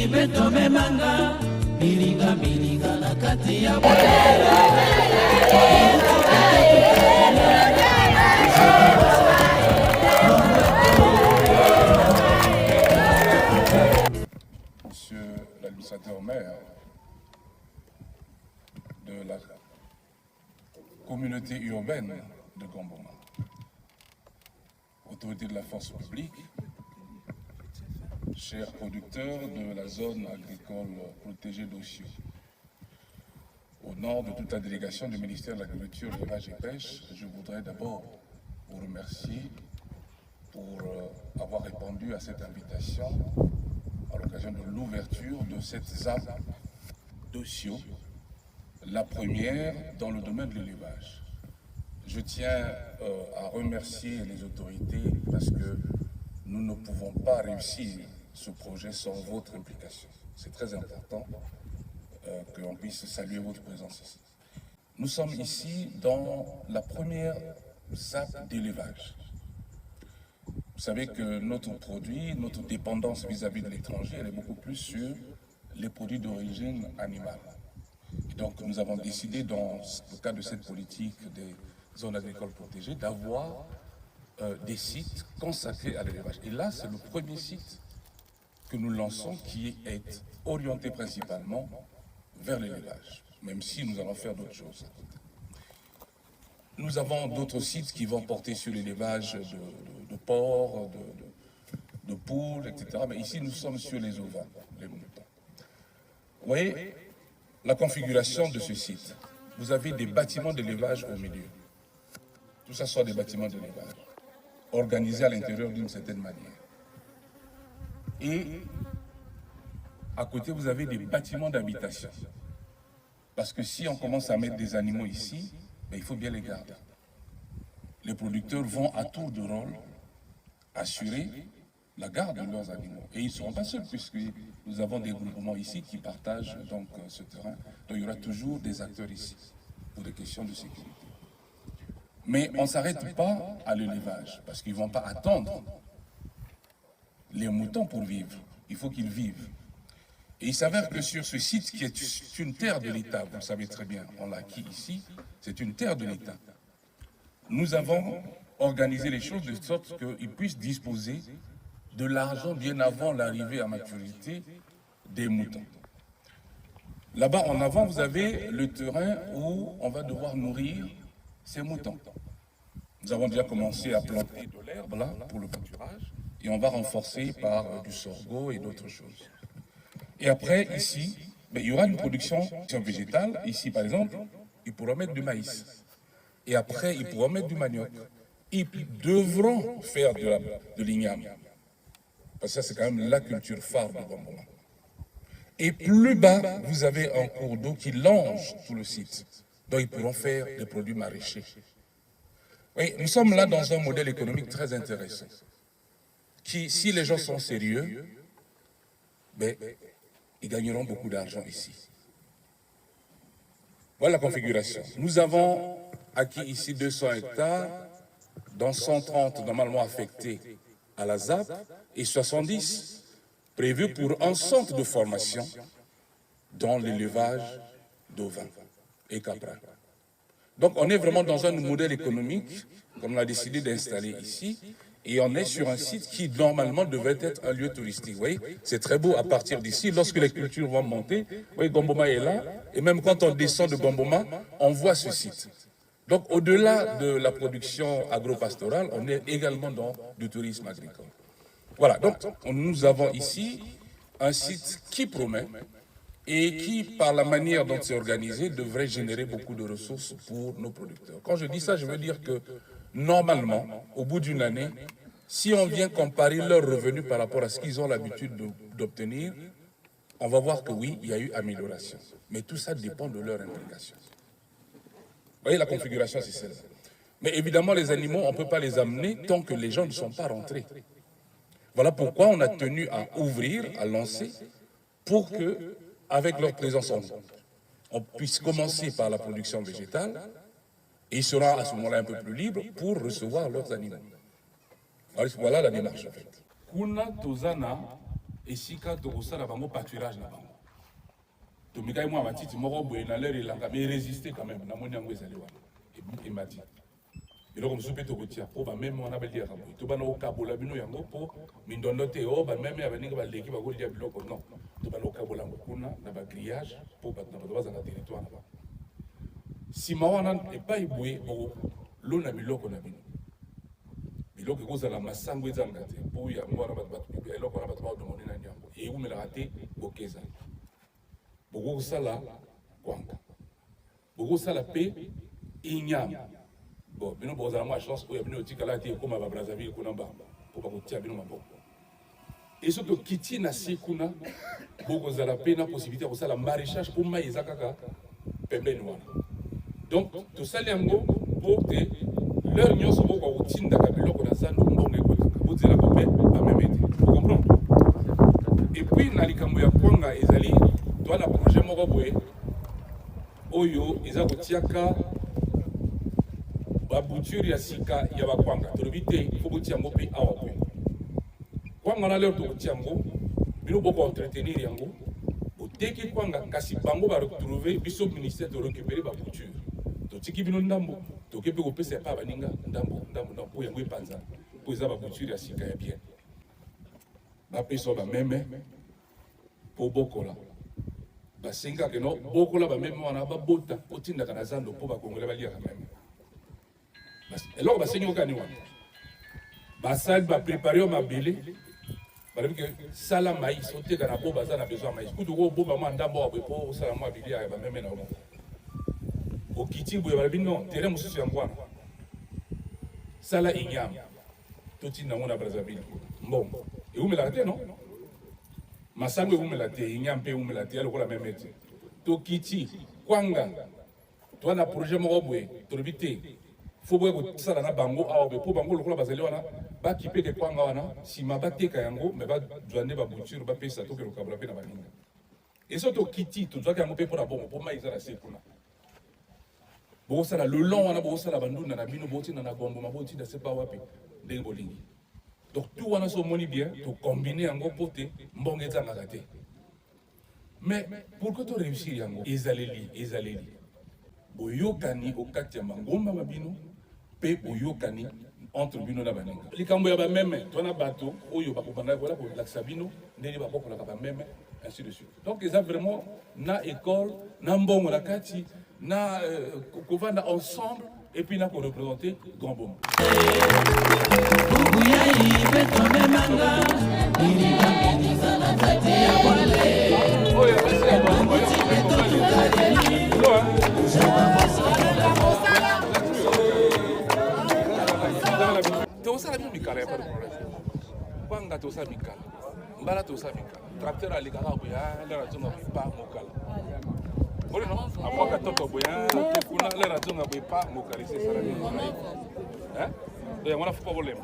Monsieur l'administrateur maire de la communauté urbaine de Gomboma, autorité de la force publique, chers producteurs de la zone agricole protégée d'Ossio, au nom de toute la délégation du ministère de l'Agriculture, de l'Élevage et Pêche, je voudrais d'abord vous remercier pour avoir répondu à cette invitation à l'occasion de l'ouverture de cette ZAP d'Ossio, la première dans le domaine de l'élevage. Je tiens à remercier les autorités parce que nous ne pouvons pas réussir ce projet sans votre implication. C'est très important qu'on puisse saluer votre présence ici. Nous sommes ici dans la première ZAP d'élevage. Vous savez que notre produit, notre dépendance vis-à-vis de l'étranger, elle est beaucoup plus sur les produits d'origine animale. Et donc nous avons décidé, dans le cadre de cette politique des zones agricoles protégées, d'avoir des sites consacrés à l'élevage. Et là, c'est le premier site que nous lançons qui est orienté principalement vers l'élevage, même si nous allons faire d'autres choses. Nous avons d'autres sites qui vont porter sur l'élevage de porcs, de poules, etc. Mais ici, nous sommes sur les ovins, les moutons. Vous voyez la configuration de ce site. Vous avez des bâtiments d'élevage au milieu. Tout ça sont des bâtiments d'élevage, organisés à l'intérieur d'une certaine manière. Et à côté, vous avez des bâtiments d'habitation. Parce que si on commence à mettre des animaux ici, ben, il faut bien les garder. Les producteurs vont à tour de rôle assurer la garde de leurs animaux. Et ils ne seront pas seuls, puisque nous avons des groupements ici qui partagent donc ce terrain. Donc il y aura toujours des acteurs ici, pour des questions de sécurité. Mais on ne s'arrête pas à l'élevage, parce qu'ils ne vont pas attendre les moutons pour vivre. Il faut qu'ils vivent. Et il s'avère que sur ce site, qui est une terre de l'État, vous le savez très bien, on l'a acquis ici, c'est une terre de l'État. Nous avons organisé les choses de sorte qu'ils puissent disposer de l'argent bien avant l'arrivée à maturité des moutons. Là-bas, en avant, vous avez le terrain où on va devoir nourrir ces moutons. Nous avons déjà commencé à planter de l'herbe là pour le pâturage et on va renforcer par du sorgho et d'autres choses. Et après, ici, ben, il y aura une production végétale. Ici, par exemple, ils pourront mettre du maïs. Et après, ils pourront mettre du manioc. Ils devront faire de l'igname. Parce que ça, c'est quand même la culture phare de Gomboma. Et plus bas, vous avez un cours d'eau qui longe tout le site. Donc, ils pourront faire des produits maraîchers. Oui, nous sommes là dans un modèle économique très intéressant. Qui, si les gens sont sérieux, ben, ils gagneront beaucoup d'argent ici. Voilà la configuration. Nous avons acquis ici 200 hectares, dont 130 normalement affectés à la ZAP et 70 prévus pour un centre de formation dans l'élevage d'ovins et caprins. Donc on est vraiment dans un modèle économique qu'on a décidé d'installer ici. Et on est sur un site qui, normalement, devait être un lieu touristique. Vous voyez, c'est très beau à partir d'ici. Lorsque les cultures vont monter, vous voyez, Gomboma est là. Et même quand on descend de Gomboma, on voit ce site. Donc, au-delà de la production agro-pastorale, on est également dans du tourisme agricole. Voilà, donc, nous avons ici un site qui promet et qui, par la manière dont c'est organisé, devrait générer beaucoup de ressources pour nos producteurs. Quand je dis ça, je veux dire que normalement, au bout d'une année, si on vient comparer leurs revenus par rapport à ce qu'ils ont l'habitude d'obtenir, on va voir que oui, il y a eu amélioration. Mais tout ça dépend de leur implication. Vous voyez, la configuration, c'est celle-là. Mais évidemment, les animaux, on ne peut pas les amener tant que les gens ne sont pas rentrés. Voilà pourquoi on a tenu à ouvrir, à lancer, pour que, avec leur présence, on puisse commencer par la production végétale, et ils seront à ce moment-là un peu plus libres pour recevoir leurs animaux. Voilà la démarche en fait. Kuna tozana esika tokosala bango pâturage na bango tomikai mwa matiti moko boye na leur elanga mais résister quand même namoni yango ezali wana emati biloko mosusu mpe tokotia mpo bameme wana baliaka boye to bana kokabola bino yango mpo mindondo te o bameme ya baninga baleki bakolia biloko non to bana kokabola yango kuna na bagrillage mpo bato na bato baza na territoire na bango nsima wana epai boye bokolona biloko na bino biloko ekozala masango ezalaka te mpo yango wana eloko wana bato baodomoni nani yango eumelaka te bokeza bokosala kwanga bokosala mpe inyama bon bino bokozala mwa chance oyo bino otikala te ekoma babrazzaville kuna mbamba mpo bakotia bino maboko e so tokiti na se kuna bokozala mpe na possibilité ya kosala maraîchage mpo mai eza kaka pembeni wana donc tosali yango mpo te leur nyonso bokoka kotindaka biloko na zando mbongo ekotaka bozelaka mpe bameme te ocomprendre et puis na likambo ya kwanga ezali toana projet moko boye oyo eza kotiaka babouture ya sika ya bakwanga tolobi te fo botia yango mpe awa boye kwanga na leo tokotia yango bino boko entretenir yango boteki kwanga kasi bango baretrouve biso ministère de récupérer babouture totiki bino ndambo toke mpe kopesa epa baninga ndambo mpo yango epanza mpo eza babouture ya sika ya bien bapesa bameme mpo bokola basengaka no bokola bameme wana babota otindaka na zando mpo bakongole baliaka meme eloko basengi okani wana basali baprépare yo mabele balobi ke sala maïs oteka na bo baza na besoin ya maïs kutu kobomba mwa ndambo wa boye mpo osala mwa bilia ya bameme na omo okiti boye balobi non terrain mosusu yango wana sala inyama totinda yango na brazzaville mbongo eumelaka te non masango eumela te inyama mpe eumela te alokola meme te tokiti kwanga toana projet moko boye tolobi te fo boye kosala na bango awa boye mpo bango lokola bazali wana bakipeke kwanga wana nsima bateka yango me bazwande babouture bapesa toke lokabola mpe na baninga eso tokiti tozwaki yango mpe mpo na bongo mpo mai eza na se kuna bokosala le long wana bokosala bandunda na bino botinda na gomboma botinda se pa wapi ndenge bolingi donc tout wana so omoni bien tokombine yango mpo te mbongo ezangaka te mais pour que toréussir yango ezaleli boyokani okati ya mangomba mabino mpe boyokani entre bino na baninga likambo ya bameme twana bato oyo bakobanda kola kolakisa bino ndenge bakokolaka bameme ainsi de suite donc eza vraiment na école na mbongo na kati na kovanda ensemble et puis na koreprésenter grand bombe tosala bino mikala ya pas de problème kwanga tosala mikala mbala tosala mikala tracteur alekaka boya lera zonga pa mokala boli no amoka toto boya te kuna lera zonga boya pa mokala c'est ça la vie hein et on a faut pas voler